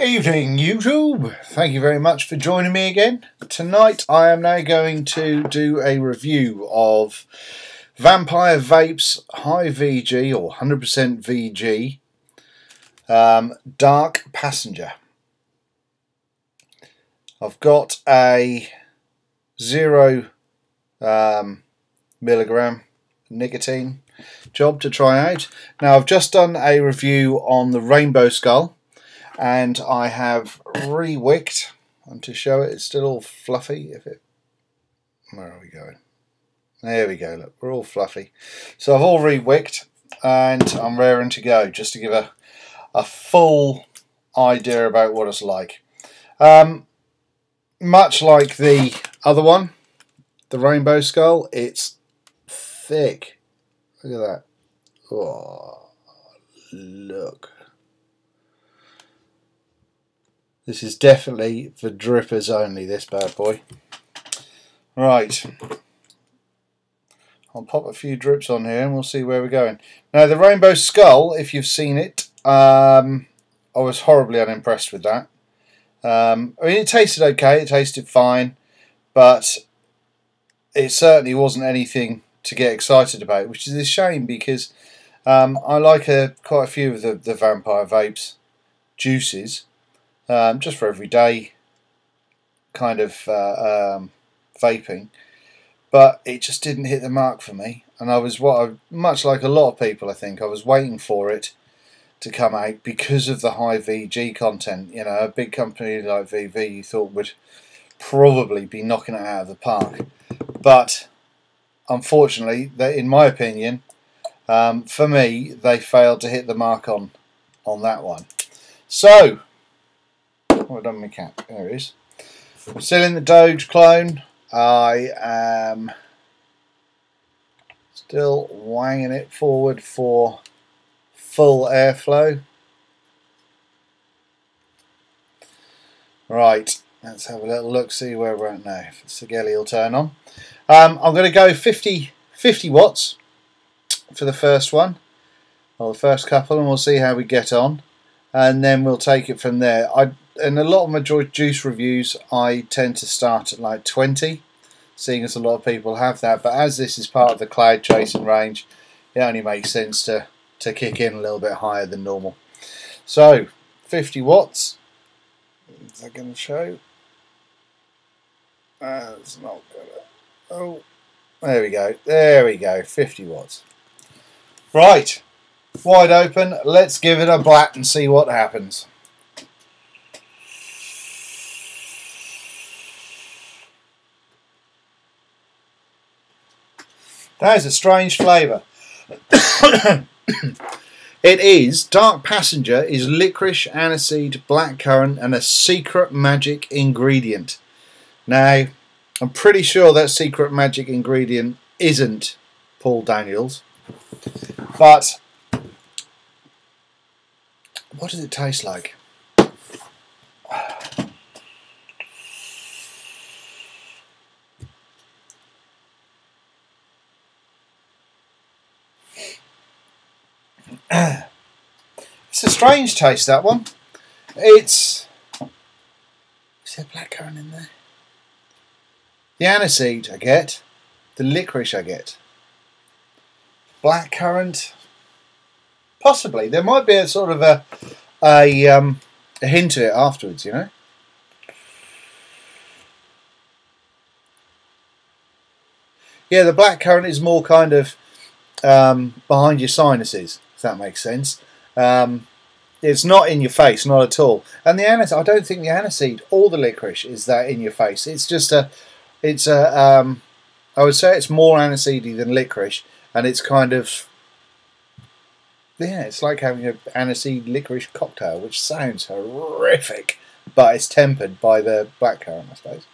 Evening YouTube, thank you very much for joining me again. Tonight I am now going to do a review of Vampire Vapes High VG or 100% VG Dark Passenger. I've got a 0 milligram nicotine job to try out. Now I've just done a review on the Rainbow Skull, and I have re-wicked, and to show it, it's still all fluffy. Where are we going? There we go, look, we're all fluffy. So I've all re-wicked, and I'm raring to go, just to give a full idea about what it's like. Much like the other one, the Rainbow Skull, it's thick. Look at that. Oh, look. This is definitely for drippers only, this bad boy. Right. I'll pop a few drips on here and we'll see where we're going. Now the Rainbow Skull, if you've seen it, I was horribly unimpressed with that. I mean, it tasted okay, it tasted fine, but it certainly wasn't anything to get excited about, which is a shame because I like quite a few of the Vampire Vapes juices. Just for everyday kind of vaping, but it just didn't hit the mark for me. And I was much like a lot of people, I think, I was waiting for it to come out because of the high VG content. You know, a big company like VV you thought would probably be knocking it out of the park, but unfortunately, in my opinion, for me, they failed to hit the mark on that one. So. I've done my cap. There it is. I'm still in the Doge clone. I am still wanging it forward for full airflow. Right, let's have a little look, see where we're at now. If the Sigelli will turn on. I'm going to go 50 watts for the first one, or the first couple, and we'll see how we get on. And then we'll take it from there. In a lot of my juice reviews, I tend to start at like 20, seeing as a lot of people have that. But as this is part of the cloud chasing range, it only makes sense to kick in a little bit higher than normal. So, 50 watts. Is that going to show? It's not going to. Oh, there we go. There we go. 50 watts. Right. Wide open. Let's give it a blat and see what happens. That is a strange flavour. It is Dark Passenger is licorice, aniseed, blackcurrant, and a secret magic ingredient. Now, I'm pretty sure that secret magic ingredient isn't Paul Daniels, but what does it taste like? It's a strange taste, that one. Is there blackcurrant in there? The aniseed I get, the licorice I get. Blackcurrant, possibly. There might be a sort of a hint to it afterwards, you know. Yeah, the blackcurrant is more kind of behind your sinuses, if that makes sense. It's not in your face, not at all. And the aniseed, I don't think the aniseed or the licorice is that in your face. It's just I would say it's more aniseedy than licorice, and it's kind of, yeah, it's like having an aniseed licorice cocktail, which sounds horrific, but it's tempered by the blackcurrant, I suppose.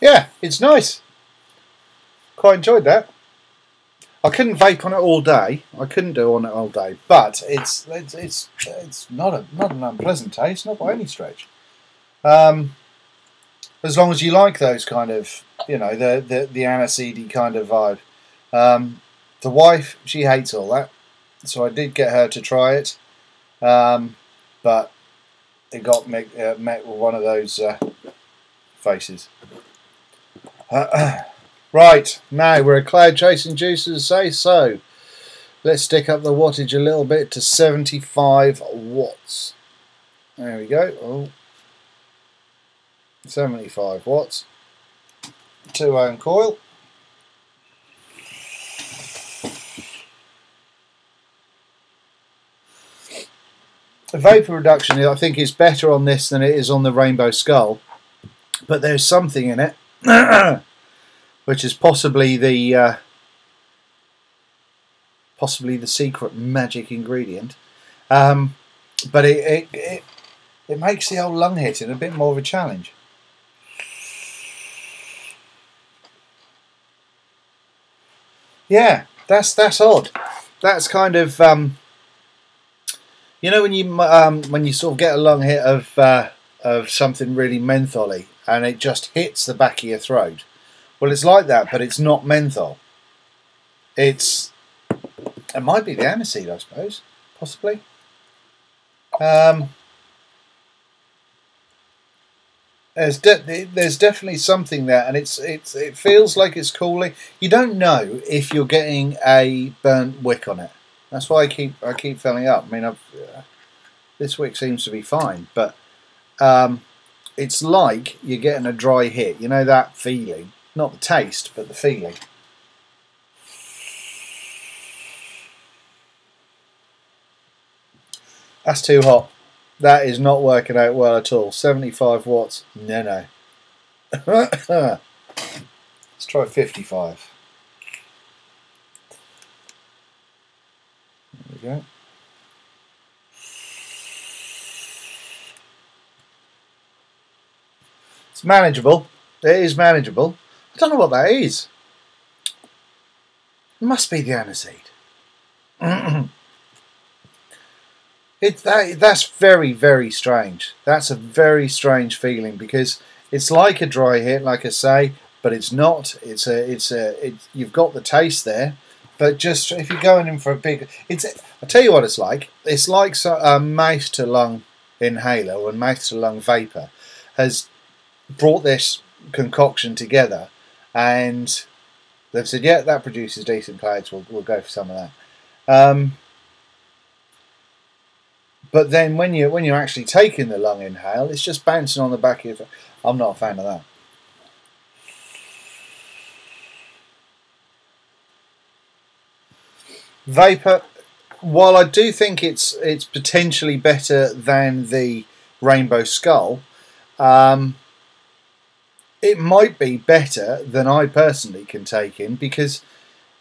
Yeah, it's nice. Quite enjoyed that. I couldn't vape on it all day. I couldn't do on it all day, but it's not an unpleasant taste, not by any stretch. As long as you like those kind of, you know, the aniseedy kind of vibe. The wife, she hates all that, so I did get her to try it, but it got met with one of those faces. Right, now we're at cloud chasing juices, say so. Let's stick up the wattage a little bit to 75 watts. There we go. Oh, 75 watts. 2 ohm coil. The vapor reduction, I think, is better on this than it is on the Rainbow Skull, but there's something in it, which is possibly the secret magic ingredient. But it makes the old lung hitting a bit more of a challenge. Yeah, that's odd. That's kind of you know, when you sort of get a lung hit of something really mentholy and it just hits the back of your throat. Well, it's like that, but it's not menthol. It might be the aniseed, I suppose, possibly. There's definitely something there, and it feels like it's cooling. You don't know if you're getting a burnt wick on it. That's why I keep filling up. I mean, this wick seems to be fine, but it's like you're getting a dry hit. You know that feeling, not the taste, but the feeling. That's too hot. That is not working out well at all. 75 watts. No. Let's try 55. There we go. It's manageable. It is manageable. I don't know what that is. It must be the aniseed. That's very, very strange. That's a very strange feeling, because it's like a dry hit, like I say, but it's not. You've got the taste there, but just if you're going in for a big, I'll tell you what it's like. It's like a mouth to lung inhaler or mouth to lung vapor has brought this concoction together, and they've said, yeah, that produces decent clouds. We'll go for some of that. But then when you're actually taking the lung inhale, it's just bouncing on the back of your. I'm not a fan of that. Vapor, while I do think it's potentially better than the Rainbow Skull, it might be better than I personally can take in because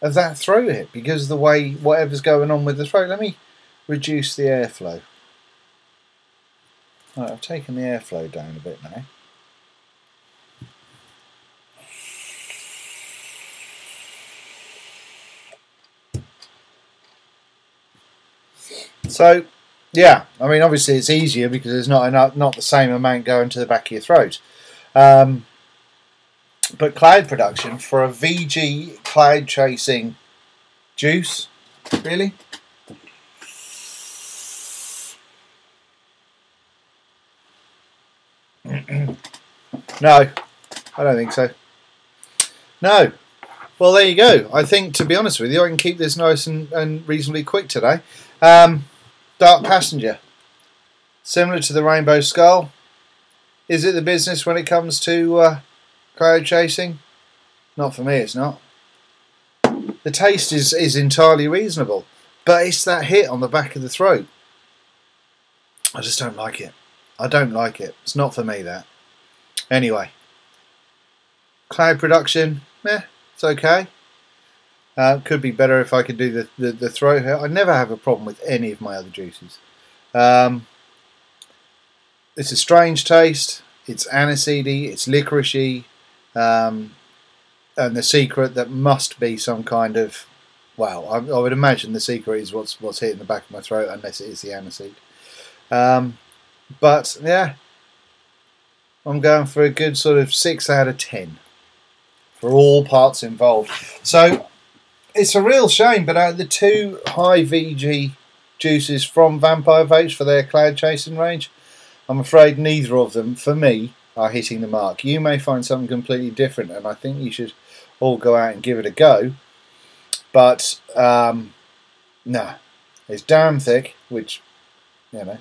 of that throat hit, because of the way whatever's going on with the throat. Let me reduce the airflow. Right, I've taken the airflow down a bit now. So, yeah, I mean, obviously it's easier because there's not the same amount going to the back of your throat. But cloud production for a VG cloud chasing juice, really? No, I don't think so. No. Well, there you go. I think, to be honest with you, I can keep this nice and reasonably quick today. Dark Passenger. Similar to the Rainbow Skull. Is it the business when it comes to cloud chasing? Not for me, it's not. The taste is entirely reasonable, but it's that hit on the back of the throat. I just don't like it. I don't like it. It's not for me, that. Anyway, cloud production, it's okay. Could be better if I could do the throat hit. I never have a problem with any of my other juices. It's a strange taste. It's aniseedy. It's licoricey. And the secret that must be some kind of, well, I would imagine the secret is what's hitting the back of my throat, unless it is the aniseed. But yeah, I'm going for a good sort of 6 out of 10 for all parts involved. So it's a real shame, but out of the two high VG juices from Vampire Vapes for their cloud chasing range, I'm afraid neither of them, for me, are hitting the mark. You may find something completely different, and I think you should all go out and give it a go. But no, it's damn thick, which, you know,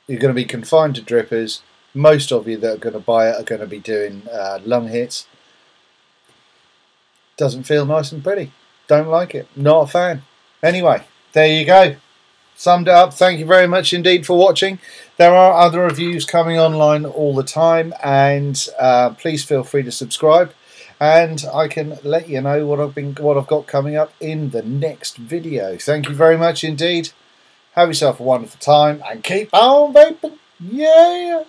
you're going to be confined to drippers. Most of you that are going to buy it are going to be doing lung hits. Doesn't feel nice and pretty. Don't like it. Not a fan. Anyway, there you go. Summed it up. Thank you very much indeed for watching. There are other reviews coming online all the time, and please feel free to subscribe, and I can let you know what I've got coming up in the next video. Thank you very much indeed. Have yourself a wonderful time and keep on vaping. Yeah.